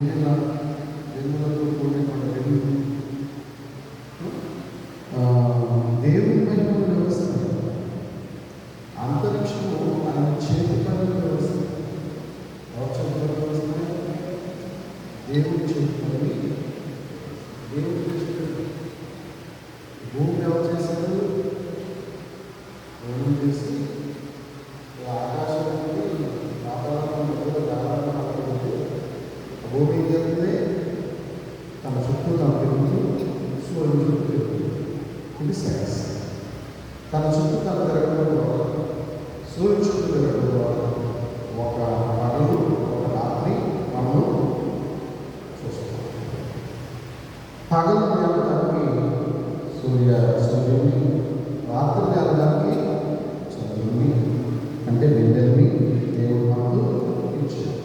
జన్మలతో కూడినటువంటి వెలుగు దేవుని మహిమ వ్యవస్థ, అంతరిక్షము ఆయన చేతి పనుల వ్యవస్థ, వ్యవస్థ దేవుని చేతి పని. దేవుని భూమి ఎవరు చేశారు? భూమి చేసి ఆకాశానికి వాతావరణం భూమి జరిగితే తన చుట్టూ తన తిరుగుతూ సూర్యుని చుట్టూ తిరుగుతుంది. ఇది సైన్స్. తన చుట్టూ తన తిరగడంలో సూర్యుని చుట్టూ తిరగడంలో ఒక పగలు ఒక రాత్రి మనము చూస్తాం. పగలు నేలడానికి సూర్యుని, రాత్రి నేలడానికి చంద్రుని అంటే వెన్నెల్ని దేవుడు మనకు ఇచ్చాడు.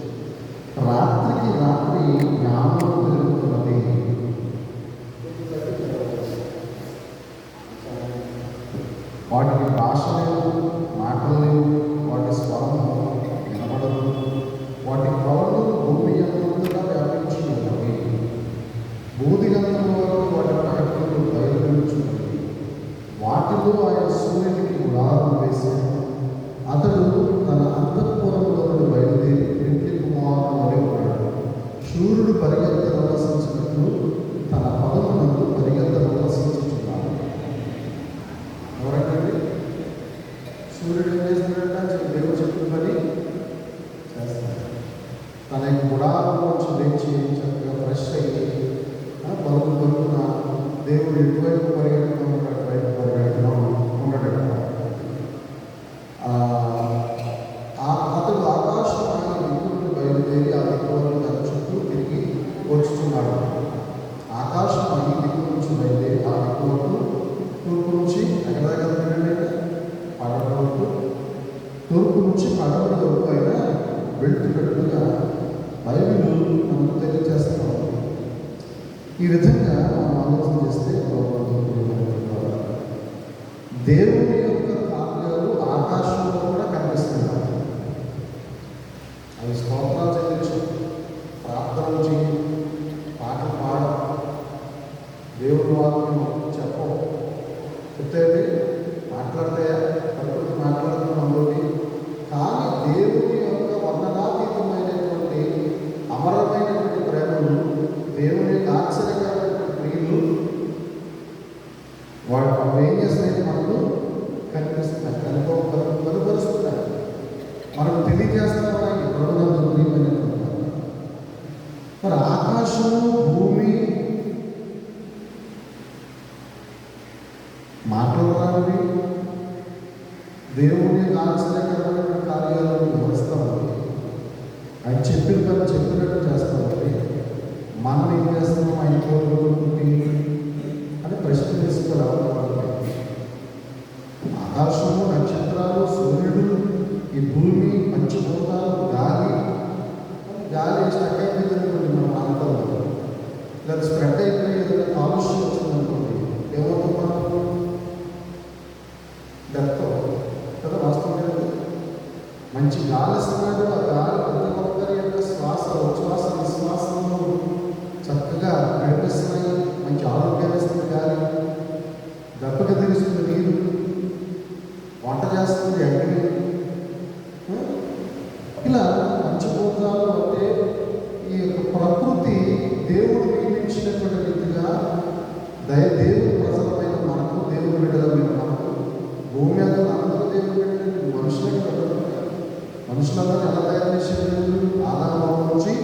రాత్రికి రాత్రి జ్ఞానం పెరుగుతున్నది. వాటికి భాష లేవు, మాటలు లేవు, వాటి స్వరం వినపడదు. వాటి కొలలు భూమి అంతగా వ్యాపించి ఉన్నవి. బూదిగంధం వరకు వాటి ప్రకటనలు బయలుపరుచున్నవి. వాటిలో ఆయన సూర్యునికి ఉదాహరణ వేశాడు. అతడు తన అంతఃపురంలో నుండి బయలుదేరి ఇంటి కుమారుడు వలె ఉన్నాడు. సూర్యుడు పరిగెత్త ప్రదర్శించినట్లు తన పదమునందు పరిగెత్త ప్రదర్శించుతున్నాడు. ఎవరంటే సూర్యుడు ఏం చేస్తున్నాడంటే దేవుడు చెప్పిన పని చేస్తాడు. తన యొక్క గుడారం నుంచి లేచి చక్కగా ఫ్రెష్ అయ్యి బరువు బరువున దేవుడు ఎటువైపు పరిగెత్తడం ఉంటాడు, వైపు పరిగెత్తడం ఉండడం. అతడు ఆకాశమైన దిక్కులను బయలుదేరి ఆ దిక్కులను తన చుట్టూ తిరిగి వచ్చుతున్నాడు. ఆకాశం ఈ దిక్కు నుంచి బయలుదేరి ఆ దిక్కు వరకు తూర్పు నుంచి ఎక్కడ దగ్గర పడవ వరకు, తూర్పు నుంచి పడవ వరకు అయినా వెళ్తున్నట్టుగా బైబిల్ మనకు తెలియజేస్తాం. ఈ విధంగా మనం ఆలోచన చేస్తే దేవుని యొక్క కార్యాలు ఆకాశంలో కూడా కనిపిస్తున్నాయి. అవి స్తోత్రాలు చెల్లించు, ప్రార్థనలు చేయి, పాటలు పాడ, దేవుని వాక్యం చెప్పవు. చెప్తే మాట్లాడితే ప్రకృతి మాట్లాడుతున్న మనలోని. కానీ దేవుని యొక్క వర్ణనాతీతమైనటువంటి అమరమైనటువంటి ప్రేమలు, దేవుని యొక్క ఆశ్చర్యకరమైనటువంటి క్రియలు వాడు ఏం చేస్తాయి మనకు కనిపిస్తున్నాయి, కనుపరుస్తున్నాయి, మనకు తెలియజేస్తున్నాయి. మరి ఆకాశము భూమి మాట్లాడాలని దేవుని ఆశ్చర్యకరమైన కార్యాలను వివరిస్తామని, ఆయన చెప్పిన పని చెప్పినట్టు చేస్తామని, మనం ఏం చేస్తున్నాం ఆయన కోరుకుంటే అని ప్రశ్న తీసుకురావాలి. ఆకాశము, నక్షత్రాలు, సూర్యుడు, ఈ భూమి, పంచభూతాలు, గాలి స్టక్ అయిపోయింది అనుకోండి మన ప్రాంతంలో, లేదా స్ప్రెడ్ అయిపోయి ఏదైనా కాలుష్యం వచ్చిందనుకోండి, ఏమవుతుంది మనకు? డెత్ కదా. వాస్తవం మంచి గాలి ఇస్తున్నాడు. ఆ గాలి ప్రతి ఒక్కరి యొక్క శ్వాస, ఉచ్ఛ్వాస, విశ్వాసంలో చక్కగా నడిపిస్తున్నాయి. మంచి ఆరోగ్యాన్ని ఇస్తుంది గాలి, దెబ్బక తెలుస్తుంది నీరు, వంట చేస్తుంది అగ్ని. ఇలా పంచభూతాలు అంటే ఈ యొక్క ప్రకృతి దేవుడు నియమించినటువంటి రీతిగా దేవుడు ప్రజలమైన మనకు, దేవుడు బిడ్డలమైన మనకు, భూమి అందరూ అందరూ దేవుడు బిడ్డలు, మనుషులందరూ ఎలా తయారు చేసేది? ఆదాము నుంచి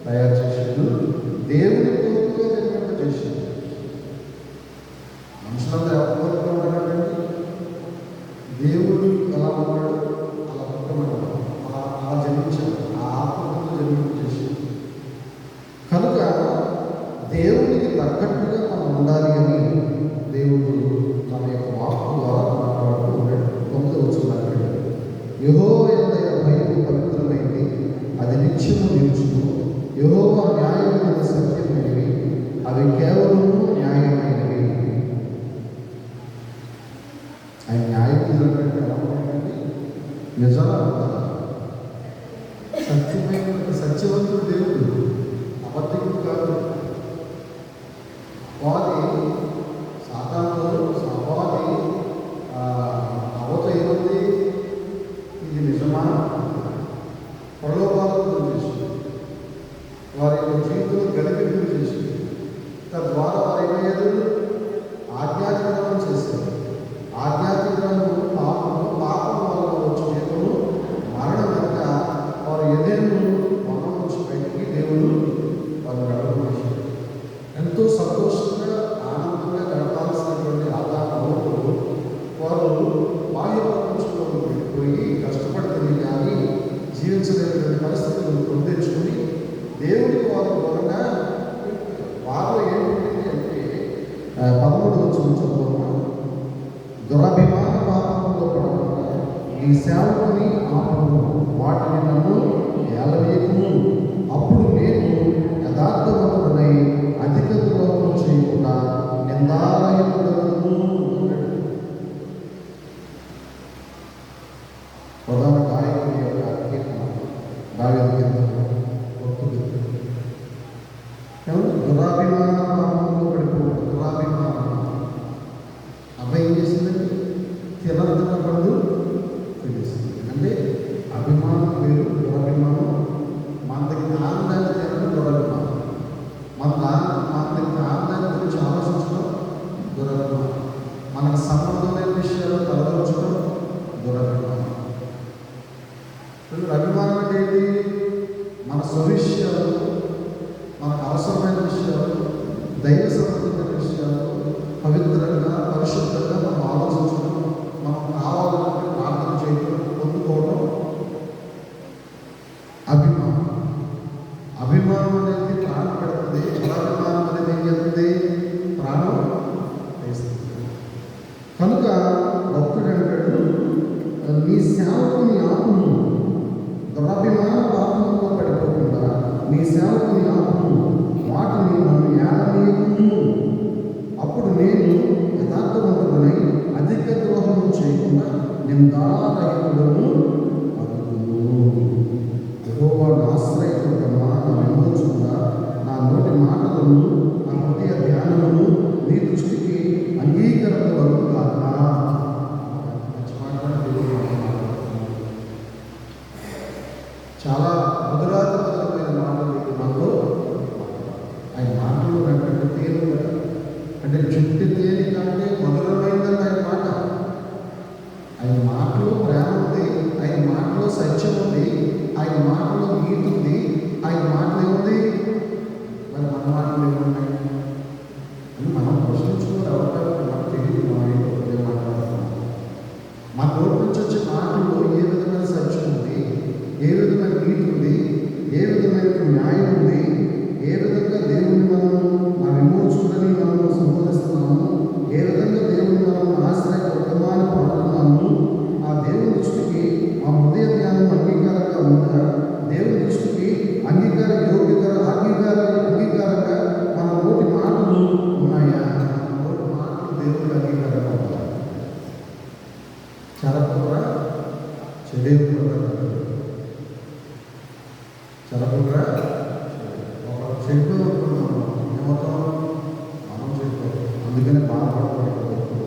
తయారు చేసేది, దేవుని కోరికగా జన్మింపజేసేది. మనుషులందరూ ఎవరి కోరికగా ఉంటారండి? దేవుడు ఎలా ఉన్నాడు అలా పుట్టమన్నాడు, అలా జన్మించాడు, ఆ ఆత్మతో జన్మింపజేసేది. కనుక దేవునికి తగ్గట్టుగా మనం ఉండాలి అని దేవుడు తన యొక్క వాక్కు ద్వారా మాట్లాడుతూ ఉన్నాడు. 9వ వచనంలో యెహోవా యందలి భయము పవిత్రమైనది, అది నిత్యము నిలుచును. యెహోవా న్యాయములు సత్యమైనవి, అవి కేవలము న్యాయమైనవి. ఆయన న్యాయములు అంటే ఎలా ఉంటాయండి? నిజాలు, సత్యమైన సత్యవంతుడు దేవుడు. వారి యొక్క జీవితంలో గలిబిలి చేసింది. తద్వారా వారు ఏమయ్యారు? ఆధ్యాత్మికం చేశారు. ఆధ్యాత్మికం పాపం వల్ల వచ్చే దేవుడు మరణం కనుక వారు ఏదేను మరణం నుంచి బయటికి దేవుడు వారు గడపేశారు. ఎంతో సంతోషంగా ఆనందంగా గడపాల్సినటువంటి ఆదాము వారు బాహ్య ప్రపంచంలో వెళ్ళిపోయి కష్టపడుతుంది కానీ జీవించలేనటువంటి పరిస్థితులను పొందించుకొని దేవుడికి వారు దూరంగా వారు ఏంటంటే అంటే 13వ చదువుతున్నాం. దురభిమాన పాపంలో పడకుండా నీ సేవకుని ఆపము, వాటిని నన్ను ఏలవేయకుము. అప్పుడు నేను యథార్థవంతుడనై అధిక ద్రోహం చేయకుండా నిందారహితుడను. ప్రధాన గాయకుడి యొక్క కీర్తన దావీదు కీర్తన. దురాభిమాన పాపంలో పడిపోవడం. దురాభిమానం అబ్బాయి ఏం చేసిందండి? తినర్థన పడు తెలిసింది. అంటే అభిమానం వేరు, దురభిమానం. మన దగ్గర ఆనందాన్ని తినడం దురభిమానం. మన దగ్గర ఆనందాన్ని గురించి ఆలోచించడం దురభిమానం. మనకు సంబంధం లేని విషయాలు తలదొచ్చడం దురభిమానం. అభిమానం అంటే ఏంటి? మన స్వవిషయాలు, మనకు అవసరమైన విషయాలు, దైవ సంబంధించిన విషయాలు పవిత్రంగా పరిశుద్ధంగా మనం ఆలోచించడం, మనం కావాలంటే ప్రార్థన చేయడం, పొందుకోవడం అభిమానం. అభిమానం అనేది ప్రాణం పెడుతుంది. దురభిమానం అనేది ఏం చేస్తుంది? ప్రాణం వేస్తుంది. కనుక భక్తుడు అంటాడు, నీ సేవకుని ఆపును, దురభిమాన పాపంలో పడిపోకుండా నీ సేవకుని ఆపును, వాటిని నన్ను ఏలనీయకుము. అప్పుడు నేను యథార్థవంతుడనై అధిక ద్రోహం చేయకుండా నిందారహితుడను అగుదును. యెహోవాను ఆశ్రయించుటమా, నా విమోచకుడా, నా నోటి మాటలను నా హృదయ ధ్యానమును నీ దృష్టికి అంగీకరించబడును గాక. చాలా మధురాత్మకమైన మాటలు మనలో. ఆయన మాటలు అంటే తేను అంటే చుట్టి తేలి కంటే మధురమైందని ఆయన మాట. ఆయన మాటలో ప్రేమ ఉంది, ఆయన మాటలో సత్యం ఉంది, ఆయన మాటలో నీతి ఉంది, ఆయన మాటలు ఏముంది? మరి మన మాటలు ఏమున్నాయి అని మనం ప్రశ్నించుకుని ఎవరికైనా మనకు తెలియదు. మనం మాట్లాడుతున్నాం. మన నోటి నుంచి వచ్చే మాటల్లో ఏ విధమైన సత్యం ఉంది, ఏ విధమైన నీతి ఉంది, ఏ విధమైన న్యాయం ఉంది, ఏ విధంగా దేవుని మనం నా విమోచకుడని మనం సంబోధిస్తున్నాము, ఏ విధంగా దేవుని మనం ఆశ్రయవర్తమాన్ని పడుతున్నాము, ఆ దేవుని దృష్టికి ఆ హృదయ జ్ఞానం అంగీకారంగా ఉందా, దేవుని దృష్టికి అంగీకారంగా మన నోటి మాటలు ఉన్నాయా? మన నోటి మాటలు దేవునికి అంగీకారంగా ఉంటాయి. చరకురా చెడేకురా చరకురా ఒక చెడు ఏమవుతాం? మనం చెడు. అందుకని బాధపడకూడదు.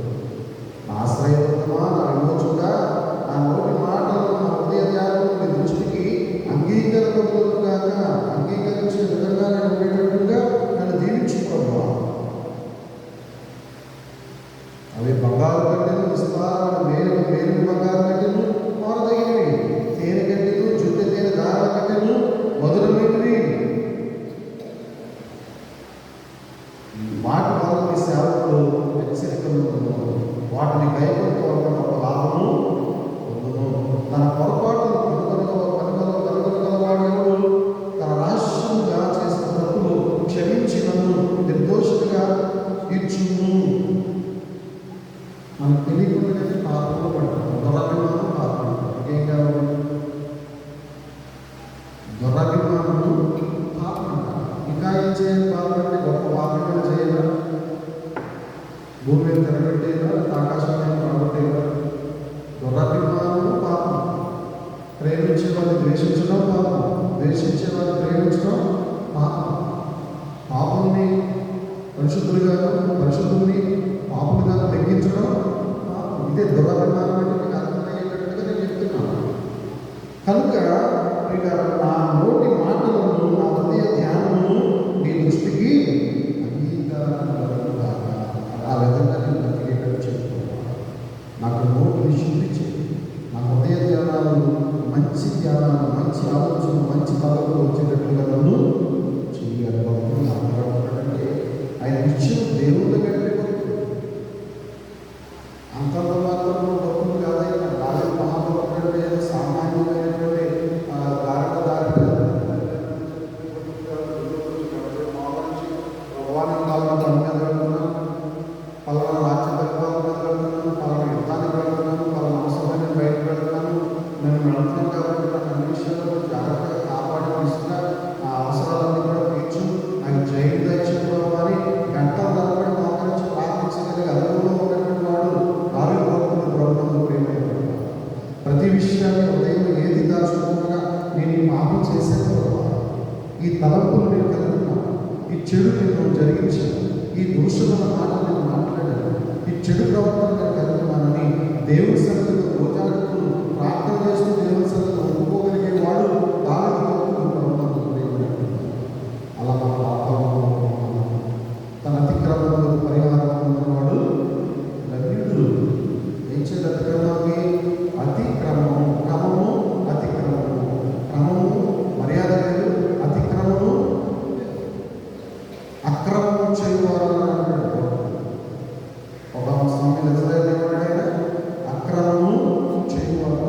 ఆశ్రయవర్తమా, నా విమోచకుడా, నా నోటి మాటలు నా హృదయ ధ్యానం నీ దృష్టికి అంగీకరించబడుగాక. అంగీకరించే విధంగా నేను ఉండేటట్టుగా నన్ను దీవించుకోవా. అవి బంగారు గడ్డలు, విస్తారమైన మేలు బంగారు గడ్డలు, మారదగినవి, తేనె గడ్డలు, జుట్టు తేనె దార గడ్డలు, మధురమైనవి. వాటి వల్ల మీ సేవకులు హెచ్చరికలు పొందును, వాటిని గైకొనడం వల్ల గొప్ప లాభము పొందును. తన పొరపాటును కనుగొనగలవాడు తన రహస్యంగా చేసిన తప్పులు క్షమించి నన్ను నిర్దోషిగా తీర్చును. మనకు తెలియకుండానే పాపంలో పడతాం. దురభిమానం పాపం. ఏం కావాలి? దురభిమానము పాపం. ఇంకా ఏం చేయాలి? పాపం అంటే గొప్ప పాపం చేయాలా? భూమి మీద తిరగట్టేలా, ఆకాశాన్ని పడగొట్టేలా? దురభిమానము పాపం. ప్రేమించే వారిని ద్వేషించడం పాపం, ద్వేషించే వారిని ప్రేమించడం పాపం. పాపంని పరిశుద్ధుల్ని పాపంగా తగ్గించడం పాపం. ఇదే దురభిమానం అంటే మీకు అర్థమయ్యేటట్టుగా నేను చెప్తున్నాను. కనుక ఇక నా నోటి మాటలను, నా హృదయ ధ్యానం తలంపులు నేను కలుగుతున్నాను, ఈ చెడు నేను జరిగించాను, ఈ దోషమైన మాటలు నేను మాట్లాడాను, ఈ చెడు ప్రవర్తన నేను కలుగుతున్నానని దేవుని సన్నిధిలో రోజాడుతూ ప్రార్థన చేస్తూ దేవుని సన్నిధిలో ఒప్పుకోగలిగే వాడు అలా మన పాపాలను తన అతిక్రమంలో పరిహారం పొందినవాడు ధన్యుడు. ఏం చేయాలి? అతిక్రమాన్ని అతిక్రమము, క్రమము అతిక్రమము, క్రమము మర్యాద లేదు, అతిక్రమము అక్రమము చేయవాలని అంటాడు. ఒక స్వామి ఆయన అక్రమము చేయవాల,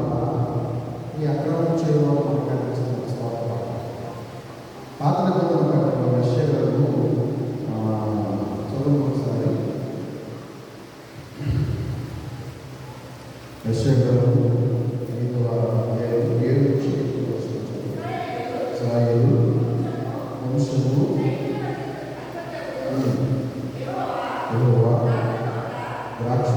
ఈ అక్రమం చేయవాలని మనకు అనిపిస్తుంది. పాత నిబంధన విషయాలను చదువు ఒకసారి. విషయాలను 5వ అధ్యాయం 7 ఇశ్రాయేలు వంశము యెహోవా ద్రాక్ష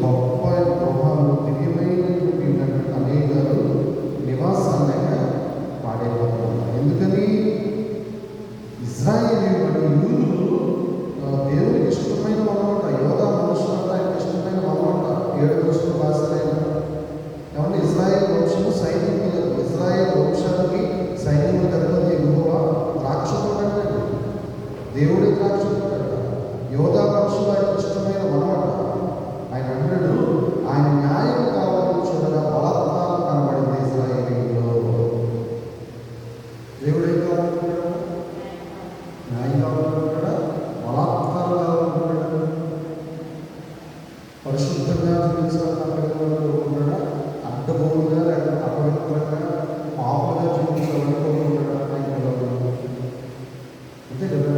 గొప్ప గృహాలు దివ్యమైనటువంటి అనేక నివాసాన్ని పాడైపోతున్నారు. ఎందుకని? ఇజ్రాయేలీయులు యూదులు దేవునికి ఇష్టమైన వనమాట, యోధా మనుషులంతా ఆయనకి ఇష్టమైన వనమాట. 7 రోజుల భాషలైన ఏమంటే ఇజ్రాయేల్ వంశము సైనికులు, ఇజ్రాయేల్ వంశానికి సైనికులు అధిపతి యెహోవా ద్రాక్షపడ్డాడు. దేవుడి ద్రాక్షపడ్డాడు. యోధా వంశం ఆయనకి ఇష్టమైన వనమాట. ఆయన అంటాడు, ఆయన న్యాయం కావాలని చూడగా బలాత్కారం కనబడింది ఇశ్రాయేలీయుల్లో. దేవుడు ఏం కావాలనుకుంటాడు? న్యాయం కావాలనుకుంటాడా? బలాత్కారం కావాలనుకుంటాడా? పరిశుద్ధంగా జీవించాలనుకుంటాడా? అడ్డబోలుగా లేకపోతే అపవిత్రంగా పాపంగా జీవించాలనుకుంటాడా? అంతే కదా.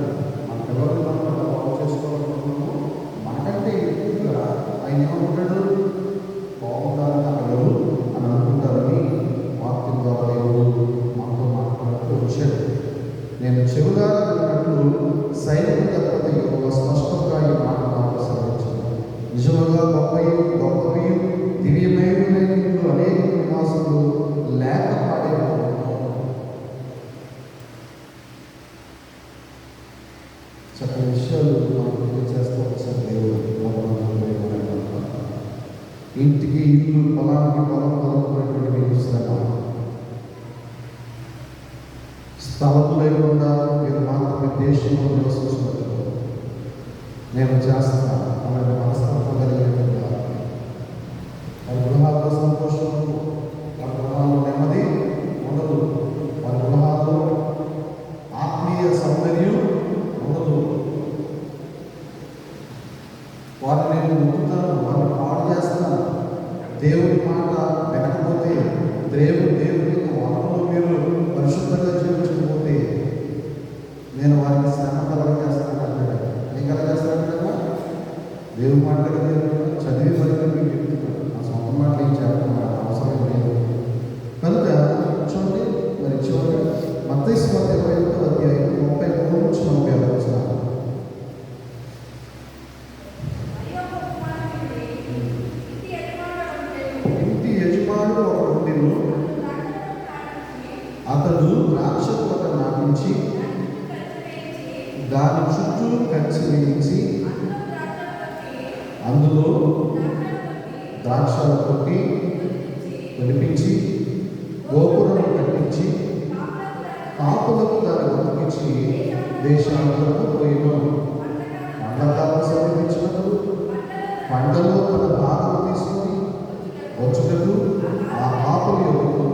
మన పిల్లలు మనం బాగు చేసుకోవాలనుకుంటున్నాము. మనకంటే ఎక్కువగా ఆయన ఏమంటాడు? బాగుండాలని అక్కడ అని అనుకుంటారని వాక్యం ద్వారా దేవుడు మనతో మాట్లాడుతూ వచ్చాడు. నేను చెవులారా విన్నట్లు సైనికుల అధిపతి యెహోవా స్పష్టంగా ఈ మాట నాకు సెలవించాడు. నిజముగా గొప్పవి దివ్యమైన అనేక నివాసులు లేక పాడైపోతున్నాను. చక్కని విషయాలు మనకు తెలియజేస్తూ ఒకసారి దేవుడు ఇంటికి ఇల్లు, పొలానికి పొలం పొలమైనటువంటి స్థలం లేకుండా మీరు మాత్రమే దేశంలో నివసించినట్టు నేను చేస్తాను అలాంటి మనస్తత్వం కలిగినట్టుగా వారి గృహాల్లో సంతోషం, వారి గృహాల్లో నెమ్మది ఉండదు, వారి గృహాల్లో ఆత్మీయ సౌందర్యం ఉండదు. వారిని నేను ముట్టుతాను, వారిని పాడు చేస్తాను. దేవుడి మాట వినకపోతే, దేవుడి వాక్యంలో మీరు పరిశుద్ధంగా జీవించకపోతే నేను వారికి శ్రమ కలగజేస్తాను అంటాడు. ఏం కలగజేస్తాను కదా? దేవుడి మాట చదివి పడితే మీకు చెప్తున్నాను. నా సొంత మాటలు ఏం చెప్పడం అవసరం లేదు. కనుక చూడండి, మరి చివరి మత్తయి సువార్త 21వ అధ్యాయం 33 నుంచి 46 వచనాలు. ఇంటి యజమానుడు ఒకడు ఉండెను. అతడు ద్రాక్ష తోట నాటించి దాని చుట్టూ కంచె వేయించి అందులో ద్రాక్షలు కొట్టి తొలిపించి గోపురం కట్టించి కాపులకు దాన్ని బతికించి దేశాలకు పోయిను. పండగలను సమర్పించినప్పుడు పంటలో తన భాగం తీసుకుని వచ్చుటకు ఆ కాపులు ఎదుగు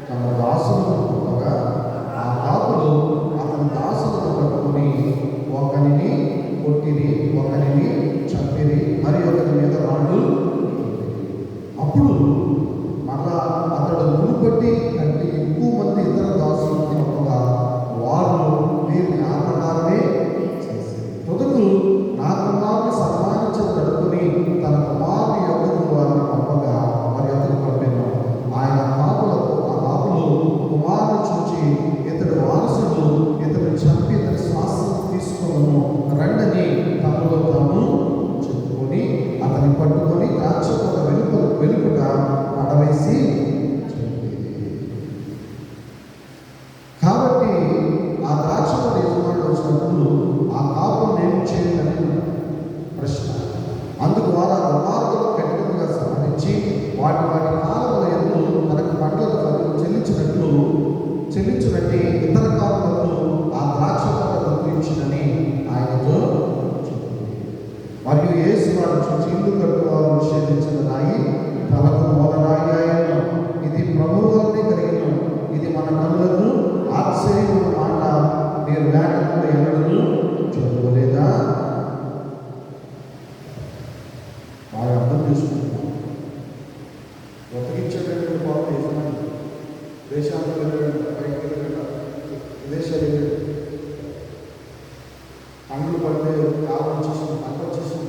తన దాసులను పంపగా ఆ కాపులు అతని దాసులను పట్టుకుని ఒకరిని ఆకర్షించి ఇల్లు కట్టువారు నిషేధించిన రాయి తలకు మూలరాయి ఆయన. ఇది ప్రభువు వల్లనే కలిగిన, ఇది మన కళ్ళకు ఆశ్చర్యమైన మాట. మీరు లేఖనంలో ఎన్నడూ చదవలేదా? బాగా అర్థం చేసుకుంటున్నాం. బ్రతికించేటటువంటి పాపం యజమాని దేశాలకు వెళ్ళాడు, పైకి వెళ్ళాడు, విదేశాలు వెళ్ళాడు. పండ్లు పడితే కాలం వచ్చేసింది, పంట వచ్చేసింది.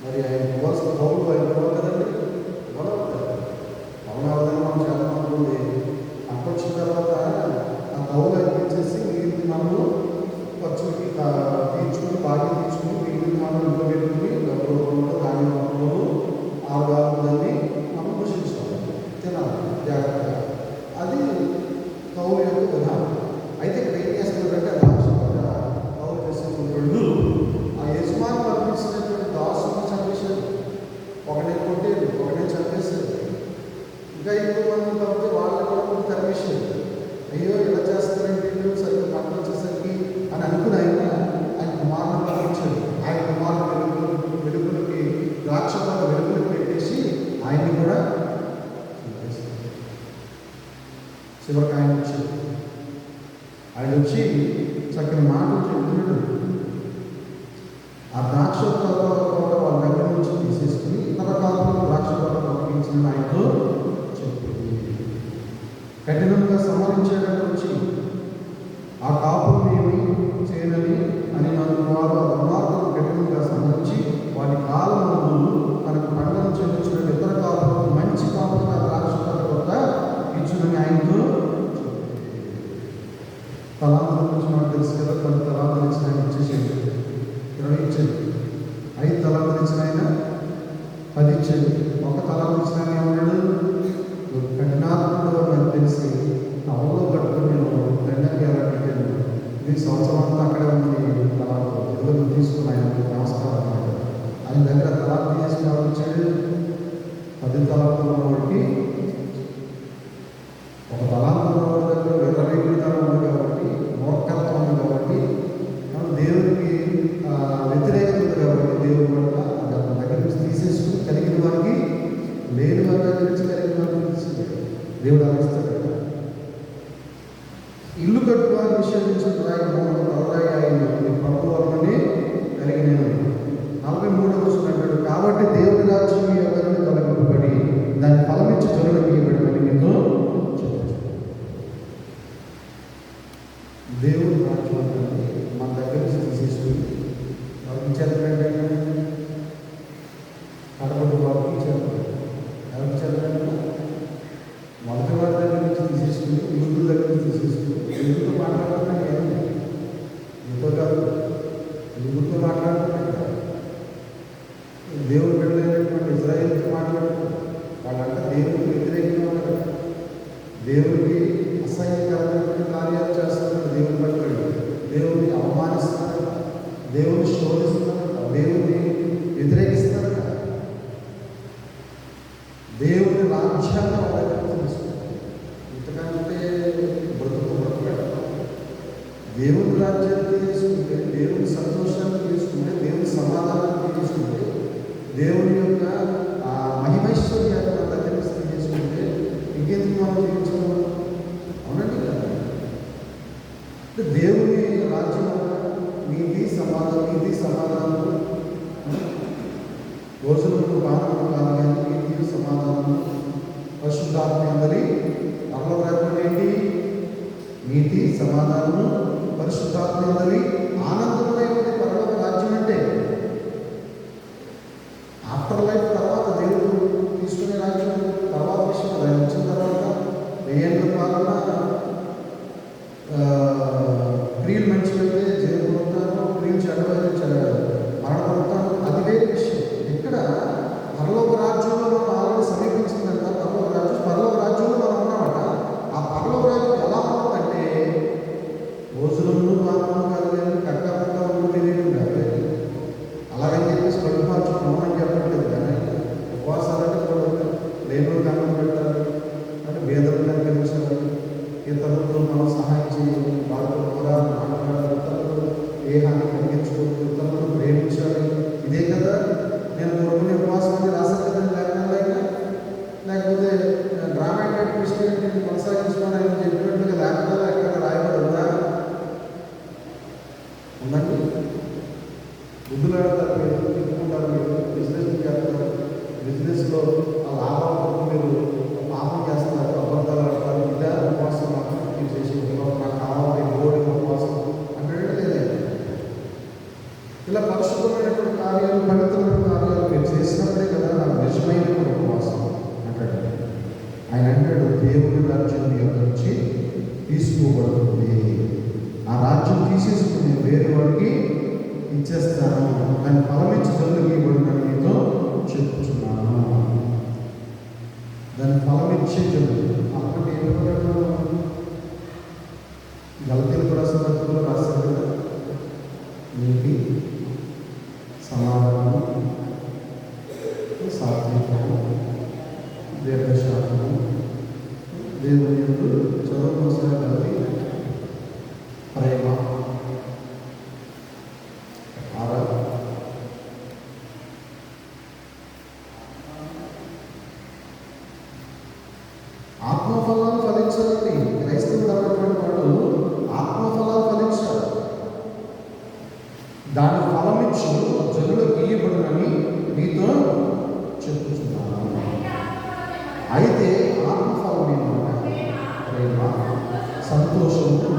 మరి ఆయన ఇవ్వాల్సిన కౌలు ఆయన ఇవ్వాలి కదండి, ఇవ్వాలి కదా. అవునవదని మనం చేద్దాం అనుకోండి. పంట వచ్చిన తర్వాత ఆ కౌలు ఆయన ఇచ్చేసి మిగిలిన మనము ఖర్చులకి తీర్చుకొని బాగా తీర్చుకొని మిగిలిన మనం ఇంట్లో పెట్టుకుని డబ్బులు కొనుక్కో దాని కొనుక్కో ఆరుగాలని మనం పోషించాలి, తినాలి జాగ్రత్తగా. అది కౌలు యొక్క విధానం. అయితే ఇక్కడ ఏం చేస్తున్నారంటే కౌలు చేసేటువంటి ఆ యజమాని పంపించినటువంటి దాసుని చంపేశారు. ఒకనే కొట్టేది, ఒకనే చంపేశారు. ఇంకా ఎక్కువ మంది కాబట్టి వాళ్ళని కూడా కొంచెం తరిమేశారు. అయ్యో ఇలా చేస్తారంటే సరిగ్గా పంట వచ్చేసరికి అని అనుకుని ఆయన కుమారుని పంపించాడు. ఆయన కుమారుడు వెలుగులకి ద్రాక్ష వెలుగులకు పెట్టేసి ఆయన్ని కూడా చివరికి ఆయన వచ్చాడు. ఆయన వచ్చి చక్కని మాటలు చెప్తున్నాడు. ఆ ద్రాక్ష తోట కూడా వాళ్ళ దగ్గర నుంచి తీసేసుకుని ఇతర కాలంలో ద్రాక్ష తోట పంపించిన ఆయనతో చెప్పింది. కఠినంగా సంహరించేటప్పుడు వచ్చి ఆ కాపులు ఏమి చేయనని అని నన్ను వారు ఆ దుర్మార్గులను కఠినంగా సంహరించి వాటి కాలంలో తనకు పంటను చెల్లించిన ఇతర కాపులకు మంచి కాపులుగా ద్రాక్ష తోట వద్ద ఇచ్చునని ఆయనతో తలాంతుల గురించి మనకు తెలుసు కదా. 10 తలాంతులు ఇచ్చిన ఆయన ఇచ్చేసాడు, 20 ఇచ్చాడు. 5 తలాంతులు ఇచ్చిన ఆయన 10 ఇచ్చాడు. 1 తలాంతు ఇచ్చిన ఆయన ఏమన్నాడు? కఠినాత్ముడు నాకు తెలిసి అవలో పట్టుకుని నేను దండకి ఎలా పెట్టాను, ఇది సంవత్సరం అంతా అక్కడే ఉంది తలాంతు ఎదురు తీసుకుని ఆయన నమస్కారం అన్నాడు. ఆయన దగ్గర తలాంతు చేసి ఎవరు వచ్చాడు? 10 తలాంతులు ఉన్నవాడికి 1 తలాంతు ఉన్నవాడి దగ్గర విపరీతనం ఉంది కాబట్టి, మూర్ఖత్వం ఉంది కాబట్టి, దేవుడికి వ్యతిరేకత ఉంది కాబట్టి దేవుడి వల్ల అది దగ్గర నుంచి తీసేసుకుని కలిగిన వారికి లేని వారి దగ్గర నుంచి కలిగిన వారికి తీసేది దేవుడు ఆలోచిస్తాడు. ఇల్లు కట్టువారు నిషేధించిన రాయి మూలరాయి ఆయన ప్రభు వల్లనే కలిగిన. 43వ వచనం అంటాడు, కాబట్టి దేవుడి రాజ్యం ఎవరిని తొలగింపబడి దాని ఫలమిచ్చి జనులకు ఇవ్వబడి మీతో దేవుడి రాజ్యం అంటే మన దగ్గర నుంచి తీసేసుకుని ఎవరికి చేద్దామంటే కడపటి వారికి చేద్దాం. ఎవరికి చేద్దామంటే మొదటి వారి దగ్గర నుంచి తీసేసుకుని యూదుల దగ్గర నుంచి తీసేసుకుని యూదుతో మాట్లాడుతున్నాను. ఏమి యూతో కాదు, యూదుతో మాట్లాడుతున్నాను కదా. దేవుడు పెట్టలేనటువంటి ఇజ్రాయేల్తో మాట్లాడుతున్నారు. వాళ్ళంటే దేవుడికి వ్యతిరేకంగా ఉన్నారు, దేవుడికి అసహ్యకరమైనటువంటి కార్యాలు చేస్తున్నారు. దేవుని బట్టి దేవుడిని అవమానిస్తున్నారు, దేవుడిని శోధిస్తున్నారు, దేవుడిని వ్యతిరేకిస్తున్నారు. దేవుని రాజ్యాన్ని వాళ్ళ దగ్గర తీసుకుంటారు. ఇంతకంటే బ్రతుకుతాడు. దేవుని రాజ్యాన్ని తీసుకుంటే, దేవుని సంతోషాన్ని తీసుకుంటే, దేవుని సమాధానాన్ని తీసుకుంటే, దేవుని యొక్క మహిమైశ్వర్యాన్ని మన దగ్గర తీసుకుంటే ఇంకెందుకు మనం జీవించడం? అవునండి కదా. అంటే దేవుని రాజ్యం నీతి సమాధానం రోజులకు బాధలు కాదు కానీ నీతి సమాధానం పరిశుద్ధాత్మ అందరి పరలోక రాజ్యం ఏంటి? నీతి సమాధానము పరిశుద్ధాత్మ అందరి ఆనందమైనది పరలోక రాజ్యం. అంటే ఆఫ్టర్ లైఫ్ తర్వాత దేవుడు తీసుకునే రాజ్యం తర్వాత విషయం. అది వచ్చిన తర్వాత 1000 ఏళ్ళ పాలన క్రియలు మంచివైతే జైలు పొందుతాను, క్రియలు చెడవైతే మరణపడతాను, అది వేరే విషయం. ఇక్కడ పరలోక రాజ్యంలో మనం ఆల్రెడీ సమీపించిందంట. పరలోక రాజ్యంలో మనం ఉన్నామట. ఆ పరలోక రాజ్యం ఎలా ఉంటుందంటే రోజులను బాధలు కలిగాను, కట్టబడ్డ వద్దులాడతారు, మీరు తిట్టుకుంటారు, మీరు బిజినెస్ చేస్తారు, బిజినెస్లో ఆ లాభం మీరు పాపం చేస్తారు, అబద్ధాలు ఆడతారు, ఇదే ఉపవాసం మీరు చేసే ఉపవాసం, నాకు కావాలి గోడి ఉపవాసం అంటే లేదండి. ఇలా పరిశుభ్రమైనటువంటి కార్యాలు, పవిత్రమైన కార్యాలు మీరు చేసినప్పుడే కదా నాకు నిజమైనటువంటి ఉపవాసం అంటాడు. ఆయన అంటాడు, దేవుని రాజ్యం మీ యొక్క నుంచి తీసుకోబడుతుంది, ఆ రాజ్యం తీసేసుకుని వేరే వాడికి ఇచ్చేస్తాను, దాన్ని ఫలమిచ్చి జల్లుకి ఇవ్వడం మీతో చెప్పుచున్నాను. దాన్ని ఫలమిచ్చే జల్లు అప్పటి ఏమన్నాడు, గలతీయులకు రాసిన పత్రికలో రాశారు కదా, నీతి, సమాధానం, సాత్వికము, దీర్ఘశాంతము, దేవుని యందు చదువు కలిగి ప్రేమ, ఆత్మఫలాలు ఫలించాలండి. క్రైస్తవుడు అన్నటువంటి వాడు ఆత్మఫలాలు ఫలించాలి. దాని ఫలమిచ్చు జనులకు ఇయ్యబడునని మీతో చెప్పుచున్నాను. అయితే ఆత్మఫలం ఏంటంటే ప్రేమ, సంతోషము,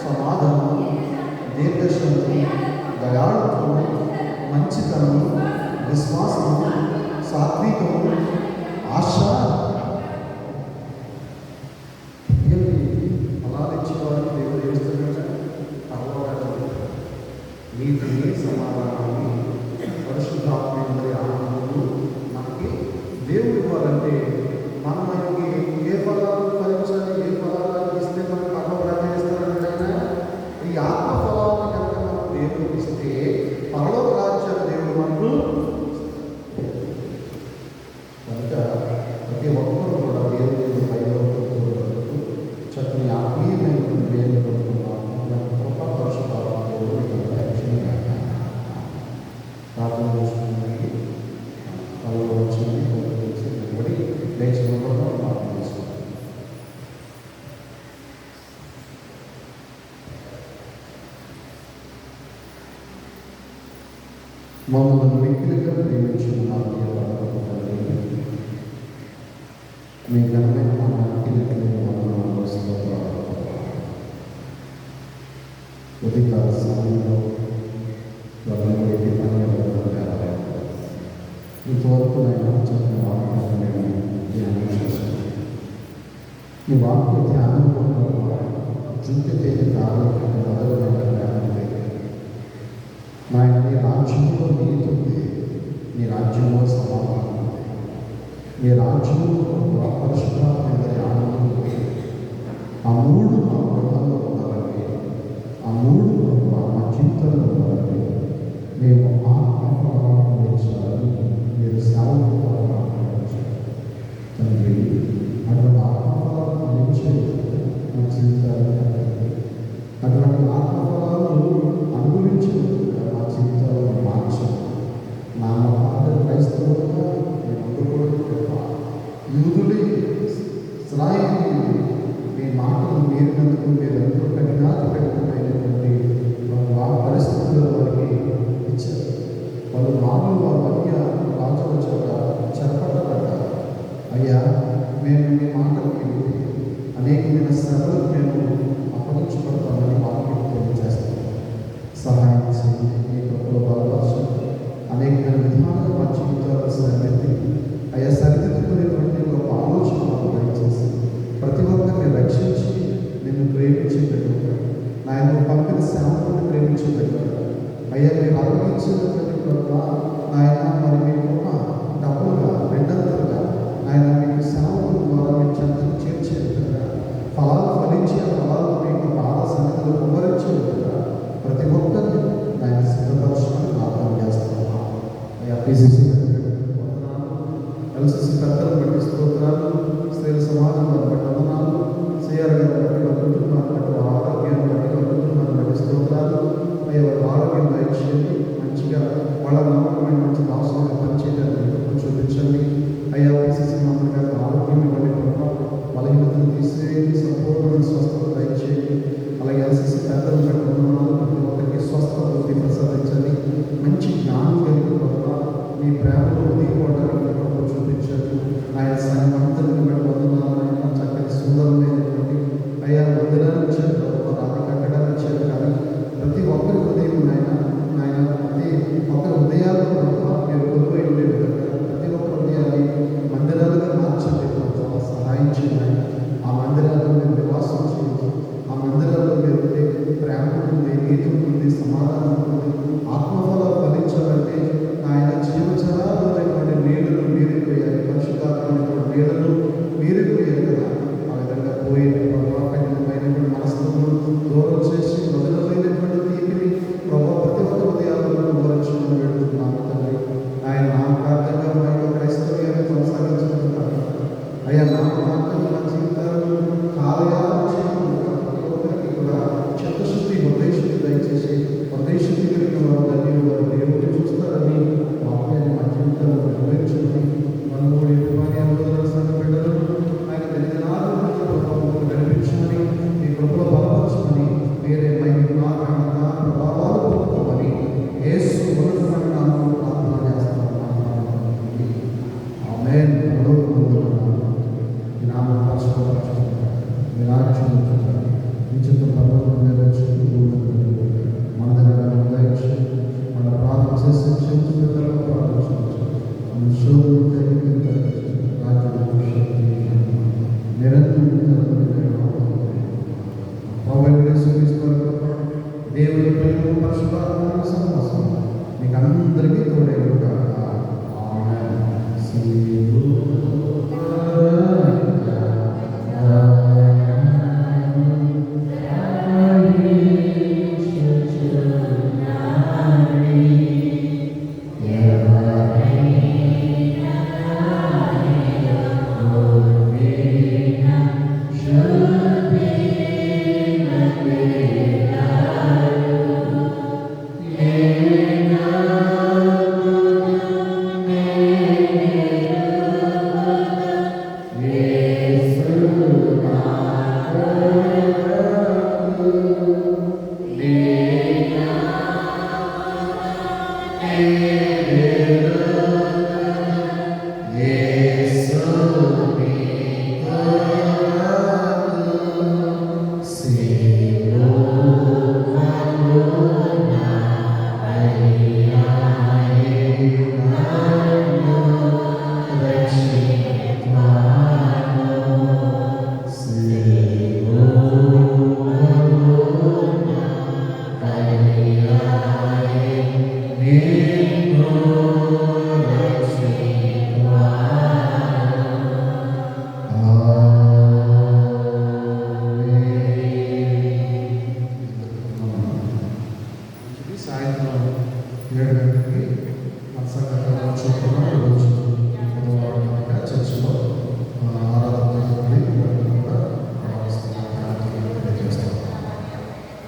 సమాధానం, దీర్ఘశాంతము, దయాళుత్వము, మంచితనము, విశ్వాసము, సాత్వికము, ఆశ. ఫలాలు ఇచ్చేవాడికి దేవుడు ఏమిస్తున్నాడు? పరలోకాన్ని, నీతిని, సమాధానాన్ని, పరిశుద్ధాత్మ ఆనందము మనకి దేవుడు ఇవ్వాలంటే మనం మనకి ఏ ఫలాలు ఫలించాలి, ఏ ఫలాలు ఇస్తే మనకు పరలోకాన్ని ఇస్తారంటే ఈ ఆత్మ ఫలాలను కనుక మనం దేవుడికి ఇస్తే పరలోక రాజ్యాన్ని దేవుడు మనకు. కనుక ప్రతి ఒక్కరూ కూడా దేవుని పైలో చక్కని ఆత్మీయమైనటువంటి దేవుని కొడుకున్నాము. గొప్ప పరిశుభాత్మ ప్రార్థన చేసుకుని వాళ్ళు వచ్చింది నిలబడి లేచిన ప్రార్థన చేసుకోవాలి. మమ్మల్ని వ్యక్తులుగా ప్రేమించిన మీ ఘనమైన నామానికి ఉదయకాల సమయంలో ఇంతవరకు నేను చెప్పిన వాక్యాన్ని నేను ధ్యానం చేశాను. ఈ వాక్య ధ్యానం జుట్టు తేలి ఆరోగ్యం మొదలైన ధ్యానం నాయన, నీ రాజ్యంలో నీతి ఉంది, నీ రాజ్యంలో సమాధానం ఉంది, నీ రాజ్యంలో పరిశుభ్రమైన ఆనందం ఉంది. ఆ మూడు మా గృహంలో ఉండాలని, ఆ మూడు మా జీవితంలో ఉండాలని మేము ఆత్మఫలాలను పెంచాలని మీరు సేవలు మాట్లాడారు తండ్రి. అటువంటి ఆత్మఫలాలను పెంచే మా జీవితాలు, అటువంటి ఆత్మఫలాలను అనుభవించే మా జీవితాలను మార్చాలి. నా పాత్ర క్రైస్తవులుగా మేము యూదులే, ఇశ్రాయేలీయులు మీ మాటలు మీరినందుకు మీరందరూ కఠినాధిపమైనటువంటి పరిస్థితుల్లో వారికి ఇచ్చారు. వాళ్ళు మాటలు వారి మధ్య రాజుల చేత చెప్పబడ్డ, అయ్యా మేము మీ మాటలు వింటే అనేకమైన శ్రమలు మేము అప్పగించబడతామని వాక్యం తెలియజేస్తాం. సహాయం చేయండి, మీ కృపలో బలపరచు. అనేక విధాలుగా మా జీవితాలు సరిదిద్ది అయ్యా సరిదిద్దుకునేటువంటి ఒక ఆలోచన మాకు దయచేసి ప్రతి ఒక్కరిని రక్షించి నిన్ను ప్రేమించేటట్టు, నాయన పంపిన సేవకుని ప్రేమించేటట్టు అయ్యా మీరు అప్పగించేటటువంటి నాయన మరి మీకున్న డబ్బులుగా రెండంతలుగా ఆయన మీకు సేవకుల ద్వారా మీరు చెంతకు చేర్చేట్టుగా ఫలాలు ఫలించి ఆ ఫలాలు మీకు బాధ సన్నిధిలో కుమరించేట్టుగా ప్రతి ఒక్కరిని ఆయన సిద్ధపరచమని ప్రార్థన చేస్తున్నాం. అయ్యా పిసిసి వందనాలు, ఎల్సిసి పెద్దలు బట్టి స్తోత్రాలు, స్త్రీల సమాజంలో బట్టి వందనాలు, సిఆర్ గారు బట్టి వండుతున్నాను, బట్టి ఆరోగ్యాన్ని బట్టి వండుతున్నాను, బట్టి స్తోత్రాలు. అయ్యా వారి ఆరోగ్యం దయచేయండి, మంచిగా వాళ్ళ నమ్మకమైన మంచి అవసరంగా పనిచేయడానికి చూపించండి. అయ్యా పిసిసి మంత్రి గారి ఆరోగ్యం ఇవ్వండి, బలహీనతను తీసేయండి, సంపూర్ణమైన స్వస్థత దయచేయండి. అలాగే ఎల్సిసి పెద్దలు బట్టి వందనాలు, ప్రతి ఒక్కరికి స్వస్థత ప్రసాదించండి, మంచి సాయంత్రం 7 గంటలకి